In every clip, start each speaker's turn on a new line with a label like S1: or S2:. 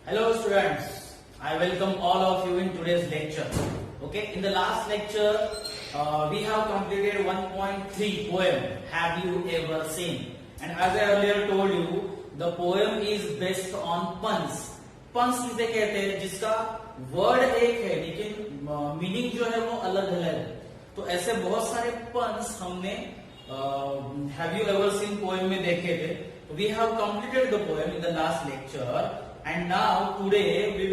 S1: Hello students, I welcome all of you in today's lecture. Okay, in the last lecture, we have completed 1.3 poem, Have You Ever Seen? And as I earlier told you, the poem is based on puns. Puns किसे कहते हैं? जिसका word एक है लेकिन meaning जो है वो अलग अलग है. तो ऐसे बहुत सारे puns हमने Have You Ever Seen poem में देखे थे. We have completed the poem in the last lecture. And now today we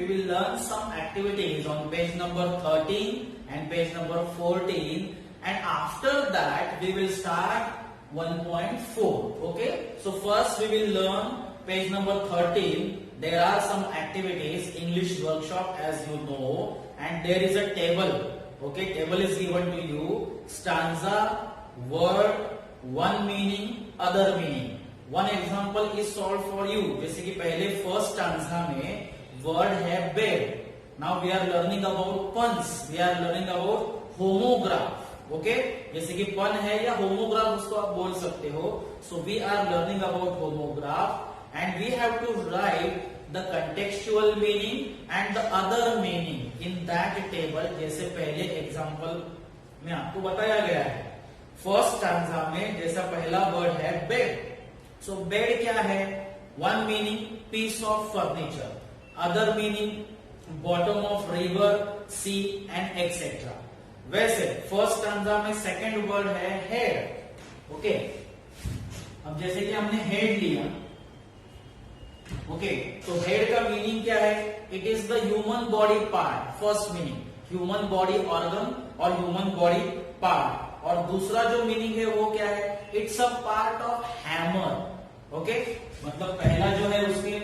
S1: will learn some activities on page number 13 and page number 14, and after that we will start 1.4. Okay, so first we will learn page number 13. There are some activities, English workshop as you know, and there is a table. Okay, table is given to you, stanza, word, one meaning, other meaning. One example is solved for you. जैसे कि पहले first stanza में word है bed. Now we are learning about puns. We are learning about homograph. Okay, जैसे कि पन है या होमोग्राफ उसको आप बोल सकते हो. So we are learning about homograph and we have to write the contextual meaning and the other meaning in that table. जैसे पहले एग्जाम्पल में आपको बताया गया है. फर्स्ट स्टांजा में जैसा पहला वर्ड है बेड. सो बेड क्या है? One meaning piece of furniture, other meaning bottom of river, sea and etcetera. वैसे फर्स्ट स्टांजा में सेकंड वर्ड है हेड. ओके, अब जैसे कि हमने हेड लिया. ओके, तो हेड का मीनिंग क्या है? It is the human body part. First meaning human body organ और ह्यूमन बॉडी पार्ट. और दूसरा जो मीनिंग है वो क्या है? It's a part of hammer. Okay, मतलब पहला जो है उसके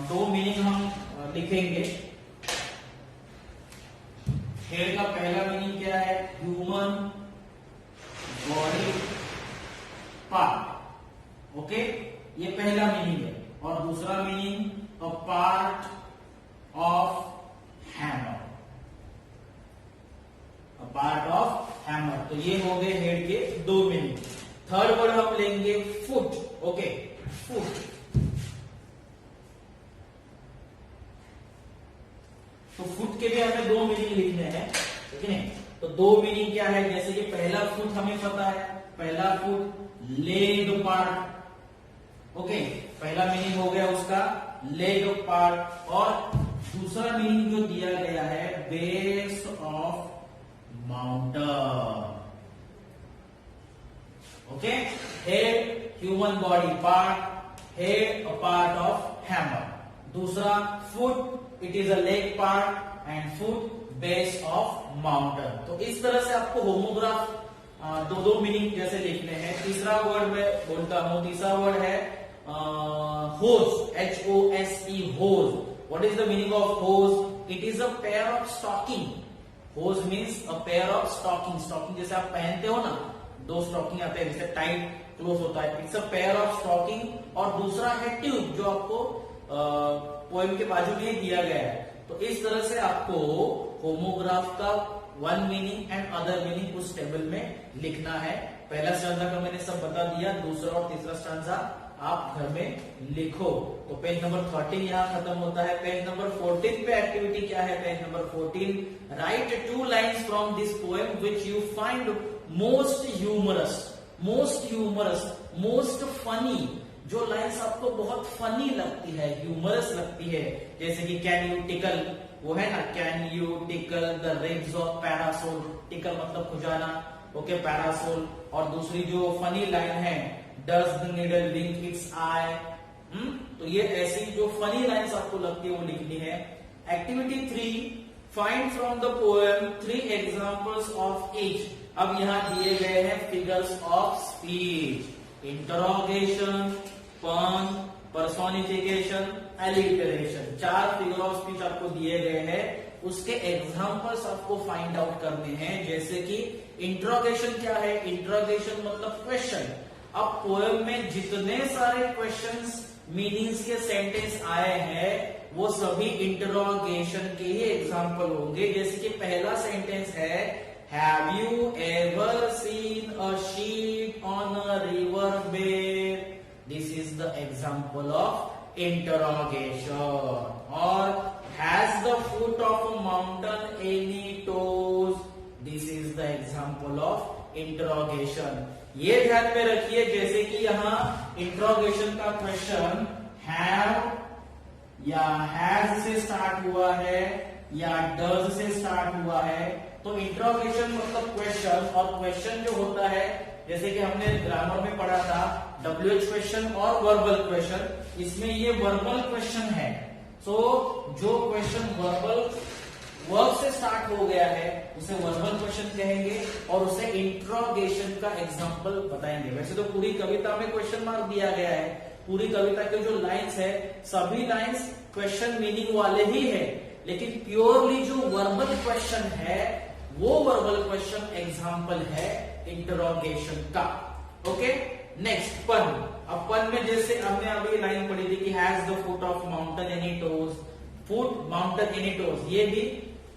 S1: दो मीनिंग हम लिखेंगे. हेड का पहला मीनिंग क्या है? Human body part. ओके, ये पहला मीनिंग है. और दूसरा meaning a part of hammer. A part of hammer. तो ये हो गए हेड के दो मीनिंग. थर्ड वर्ड हम लेंगे फुट. Okay, foot. तो फुट के भी हमें दो मीनिंग लिखने हैं. ठीक है, तो दो मीनिंग क्या है? जैसे कि पहला फुट हमें पता है, पहला फुट लेग पार्ट. ओके, पहला मीनिंग हो गया उसका लेग पार्ट. और दूसरा मीनिंग जो दिया गया है base of mountain. Okay, head human body part, head a part of hammer. दूसरा foot it is a leg part and foot base of mountain. तो इस तरह से आपको होमोग्राफ दो दो मीनिंग जैसे लिखने हैं. तीसरा वर्ड में बोलता हूं. तीसरा वर्ड है hose, HOSE, hose. What is the meaning of hose? It is a pair of stocking. Hose means a pair of stocking. Stocking जैसे आप पहनते हो ना, दो स्टॉकिंग आते हैं, जैसे टाइट क्लोज होता है. It's a pair of stocking. और दूसरा है ट्यूब, जो आपको पोएम के बाजू में दिया गया है. तो इस तरह से आपको होमोग्राफ का one meaning and other meaning उस टेबल में लिखना है. पहला स्टांजा का मैंने सब बता दिया. दूसरा और तीसरा स्टांजा आप घर में लिखो. तो पेज नंबर 13 यहाँ खत्म होता है. पेज नंबर 14 पे एक्टिविटी क्या है? Page number 14, write 2 lines from this poem which you find most humorous. Most humorous, most funny. जो लाइन्स आपको बहुत फनी लगती है, ह्यूमरस लगती है. जैसे कि कैन यू टिकल, वो है ना, can you tickle the ribs of parasol. Tickle मतलब खुजाना. Okay, parasol. और दूसरी जो फनी लाइन है, does the needle wink its eye. तो ये ऐसी जो फनी लाइन्स आपको लगती है वो लिखनी है. Activity 3, find from the poem 3 examples of each. अब यहां दिए गए हैं फिगर्स ऑफ स्पीच, इंटरोगेशन, पन, personification, alliteration. 4 figure of speech आपको दिए गए हैं. उसके एग्जांपल्स आपको फाइंड आउट करने हैं. जैसे कि इंट्रोगेशन क्या है? इंट्रोगेशन मतलब क्वेश्चन. अब पोएम में जितने सारे क्वेश्चंस मीनिंग्स के सेंटेंस आए हैं वो सभी इंटरोगेशन के ही एग्जांपल होंगे. जैसे कि पहला सेंटेंस है, have you ever seen a sheep on a river bed. This is the example of interrogation. और has the foot of a mountain any toes? This is the example of interrogation. ये ध्यान में रखिए, जैसे कि यहाँ interrogation का question have या has से स्टार्ट हुआ है या does से स्टार्ट हुआ है, तो इंट्रोगेशन मतलब क्वेश्चन, और क्वेश्चन जो होता है जैसे कि हमने ग्रामर में पढ़ा था WH क्वेश्चन और वर्बल क्वेश्चन, इसमें ये वर्बल क्वेश्चन है। सो जो क्वेश्चन वर्बल वर्ब से स्टार्ट हो गया है उसे वर्बल क्वेश्चन कहेंगे और उसे इंट्रोगेशन का एग्जांपल बताएंगे। वैसे तो पूरी कविता में क्वेश्चन मार्क दिया गया है, पूरी कविता के जो लाइंस है सभी लाइंस क्वेश्चन मीनिंग वाले ही है, लेकिन प्योरली जो वर्बल क्वेश्चन है वो वर्बल क्वेश्चन एग्जांपल है इंटरोगेशन का। ओके, नेक्स्ट पन। अब पन में जैसे हमने अभी लाइन पढ़ी थी कि has the foot of mountain any toes, foot mountain any toes, ये भी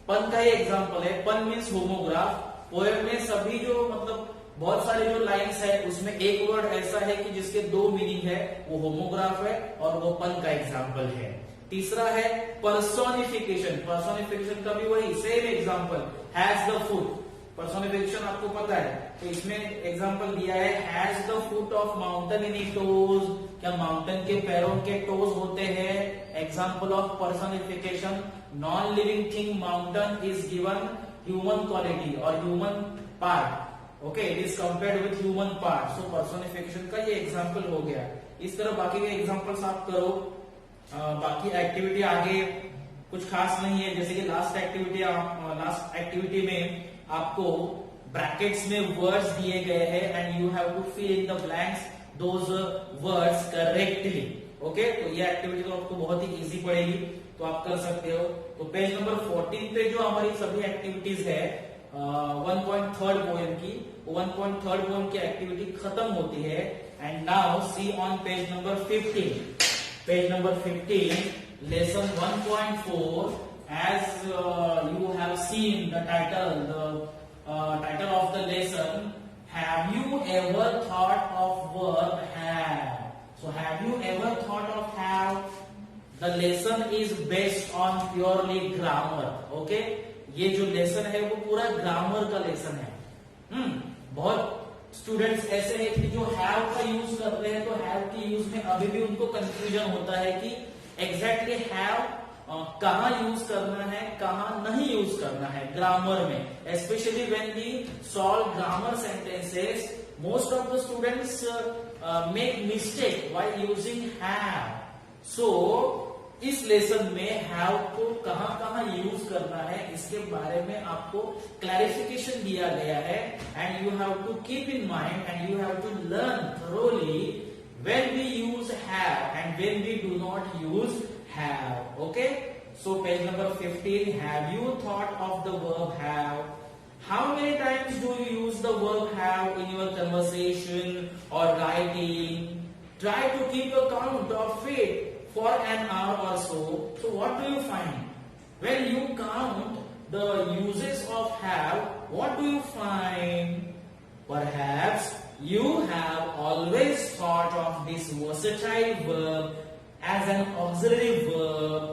S1: पन का ही एग्जांपल है। पन मीन्स होमोग्राफ। पोएम में सभी जो मतलब बहुत सारे जो लाइंस है उसमें एक वर्ड ऐसा है कि जिसके दो मीनिंग है, वो होमोग्राफ है और वो पन का एग्जांपल है। तीसरा है पर्सोनिफिकेशन। पर्सोनिफिकेशन का भी वही same example, has the foot. Personification आपको पता है, तो इसमें एग्जांपल दिया है has the foot of mountain any toes, क्या माउंटेन के पैरों के टोज होते हैं? Example of personification, non living thing mountain is given human quality और human part. Okay, it is compared with human part. So personification का ये example हो गया। इस तरह बाकी के एग्जांपल्स आप करो। बाकी एक्टिविटी आगे कुछ खास नहीं है, जैसे कि लास्ट एक्टिविटी में आपको ब्रैकेट्स में वर्ड्स दिए गए हैं and you have to fill in the blanks those words correctly. Okay, तो ये एक्टिविटी तो आपको बहुत ही इजी पड़ेगी, तो आप कर सकते हो। तो पेज नंबर 14 पे जो हमारी सभी एक्टिविटीज है 1.3 पोएम की, 1.3 पोएम की एक्टिविटी खत्म होती है। And now see on page number 15। Page number 15, lesson 1.4. As you have seen the title of the lesson, have you ever thought of verb have? So have you ever thought of have? The lesson is based on purely grammar. Okay, ये जो lesson है वो पूरा grammar का lesson है। बहुत students ऐसे हैं कि जो हैव का यूज कर रहे हैं, तो हैव के यूज में अभी भी उनको कंफ्यूजन होता है कि एग्जैक्टली हैव कहाँ यूज करना है, कहाँ नहीं यूज करना है ग्रामर में। Specially when we solve grammar sentences, most of the students make mistake while using have. So इस लेसन में हैव को कहां कहां यूज करना है इसके बारे में आपको क्लैरिफिकेशन दिया गया है। And you have to keep in mind and you have to learn thoroughly when we use have and when we do not use have. Okay, so page number 15, have you thought of the verb have? How many times do you use the verb have in your conversation और writing? Try to keep a count of it for an hour or so. So what do you find? When you count the uses of have, what do you find? Perhaps you have always thought of this versatile verb as an auxiliary verb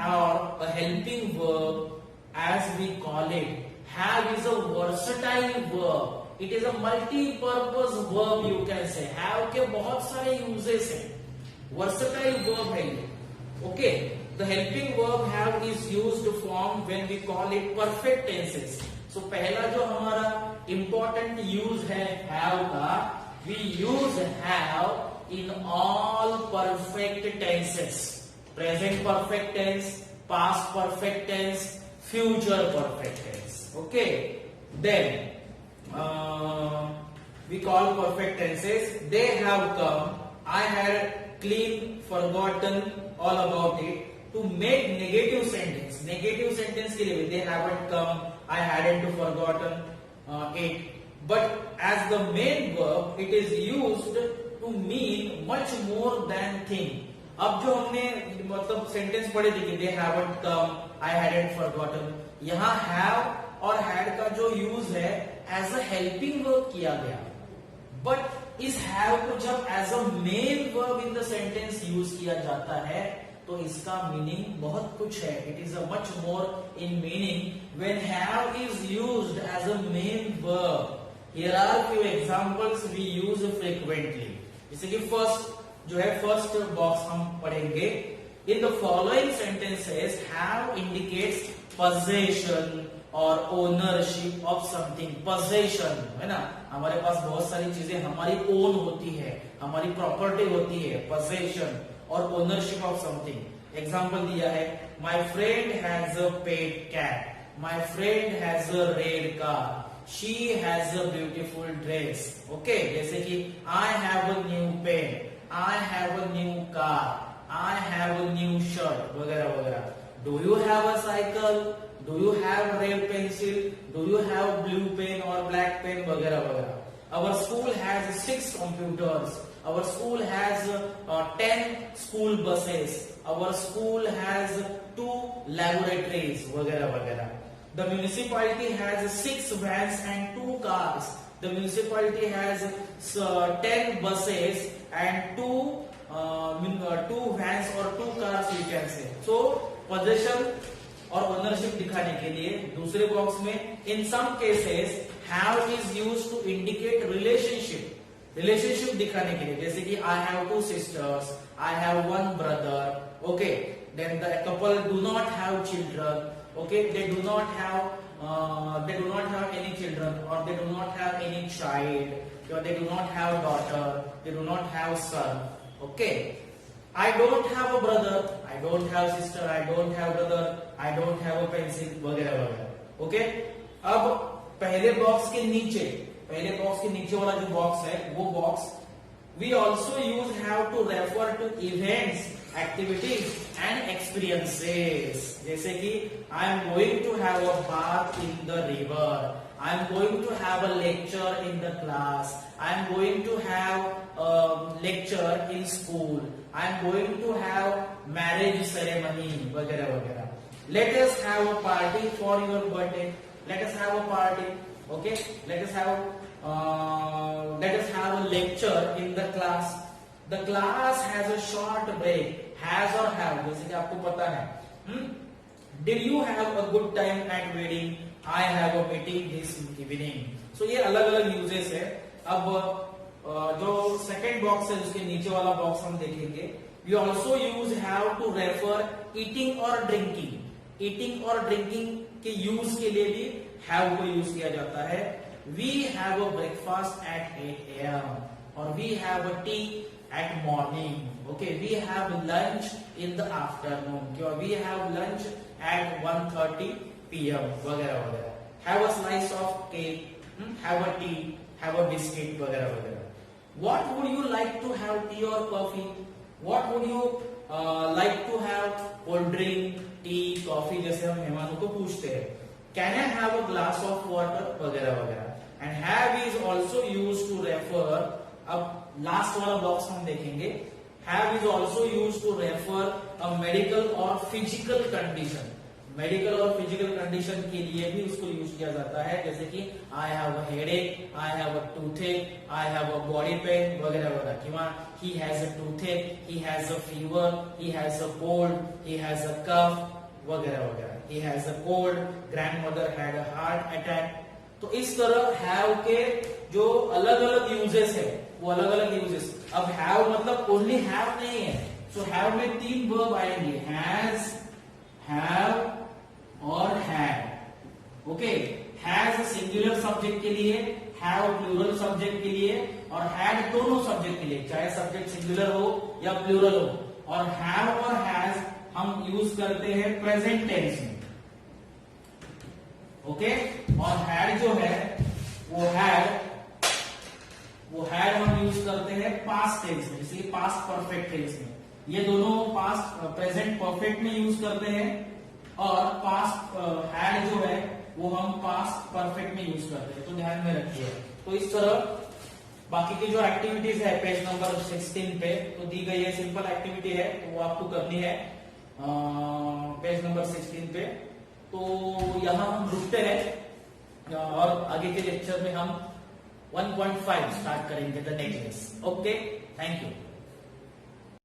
S1: or a helping verb, as we call it. Have is a versatile verb. It is a multi-purpose verb, you can say. Have के बहुत सारे uses हैं, versatile verb है ये। Okay, the helping verb have is used to form when we call it perfect tenses. So पहला जो हमारा important use है have का, we use have in all perfect tenses. Present perfect tense, past perfect tense, future perfect tense. Okay, then we call perfect tenses. They have come, I had clean, forgotten, all about it. To make negative sentence, negative sentence के लिए they haven't come, I hadn't forgotten it. But as the main verb, it is used to mean much more than thing. अब जो हमने मतलब sentence पढ़े थे कि they haven't come, I hadn't forgotten, यहाँ have और had का जो यूज है as a helping verb किया गया, but इस हैव को जब as a main verb in the sentence use किया जाता है तो इसका मीनिंग बहुत कुछ है. It is a much more in meaning when have is used as a main verb. Here are few examples we use frequently. जैसे कि फर्स्ट जो है फर्स्ट बॉक्स हम पढ़ेंगे. In the following sentences have indicates possession और ownership of something. possession है ना, हमारे पास बहुत सारी चीजें हमारी ओन होती है, हमारी प्रॉपर्टी होती है. possession और ओनरशिप ऑफ समथिंग. एग्जांपल दिया है, my friend has a pet cat, my friend has a red car, she has a beautiful dress. Okay, जैसे कि I have a new pen, I have a new car, I have a new shirt वगैरह वगैरह. Do you have a cycle? Do you have red pencil? Do you have blue pen or black pen? वगैरह वगैरह. Our school has 6 computers. Our school has 10 school buses. Our school has 2 laboratories. वगैरह वगैरह. The municipality has 6 vans and 2 cars. The municipality has 10 buses and 2 vans or 2 cars you can say. So possession और ownership दिखाने के लिए दूसरे box में in some cases have is used to indicate relationship. Relationship दिखाने के लिए, जैसे कि I have 2 sisters, I have 1 brother. Okay, then the couple do not have children. Okay, they do not have any children और they do not have any child or they do not have daughter, they do not have son. Okay, I don't have a brother, I don't have sister, I don't have brother, I don't have a pencil वगैरह वगैरह. Okay, अब पहले box के नीचे वाला जो box है वो box we also use have to refer to events, activities and experiences. जैसे कि I am going to have a bath in the river, I am going to have a lecture in the class, I am going to have a lecture in school, I am going to have marriage ceremony वगैरह वगैरह. Let us have a party for your birthday. Let us have a party. Okay, let us have a lecture in the class. The class has a short break. Has or have, जैसे कि आपको पता है. Did you have a good time at wedding? I have a meeting this evening. So ये अलग अलग uses है. अब जो सेकेंड बॉक्स है उसके नीचे वाला बॉक्स हम देखेंगे. We also use have to refer eating or drinking. Eating और drinking के यूज के लिए भी have को यूज किया जाता है. We have a breakfast at 8 a.m. or we have a tea at morning. Okay, we have lunch in the afternoon. We have lunch at 1:30 p.m. वगैरह वगैरह. Have a slice of cake, have a tea, have a biscuit वगैरह वगैरह. What would you like to have, tea or coffee? What would you like to have? Cold drink, tea, coffee जैसे हम मेहमानों को पूछते हैं. Can I have a glass of water वगैरह वगैरह. And have is also used to refer. अब last वाला बॉक्स हम देखेंगे. Have is also used to refer a medical or physical condition. Medical और फिजिकल कंडीशन के लिए भी उसको यूज किया जाता है. जैसे कि I have a headache, I have a toothache, I have a body pain वगैरह वगैरह. कि he has a toothache, he has a fever, he has a cold, he has a cough वगैरह वगैरह. He has a cold, grandmother had a heart attack. तो इस तरह have के जो अलग अलग यूजेस है वो अलग अलग यूजेस. अब हैव मतलब ओनली हैव नहीं है. सो हैव में 3 वर्ब आएंगे, हैज, हैव और had. Okay, has singular subject के लिए, हैव प्लूरल सब्जेक्ट के लिए और हैड दोनों सब्जेक्ट के लिए, चाहे सब्जेक्ट सिंगुलर हो या प्लूरल हो. और हैव और हैज हम यूज करते हैं प्रेजेंट टेंस में. ओके, और हैड जो है वो हैड हम यूज करते हैं पास्ट टेंस में, जैसे पास्ट परफेक्ट टेंस में. ये दोनों पास्ट प्रेजेंट परफेक्ट में यूज करते हैं और पास्ट हैड जो है वो हम पास्ट परफेक्ट में यूज करते हैं. तो ध्यान में रखिए. तो इस तरह बाकी की जो एक्टिविटीज है पेज नंबर 16 पे तो दी गई है. सिंपल एक्टिविटी है तो वो आपको करनी है पेज नंबर 16 पे. तो यहां हम रुकते हैं और आगे के लेक्चर में हम 1.5 स्टार्ट करेंगे the necklace. Okay, thank you.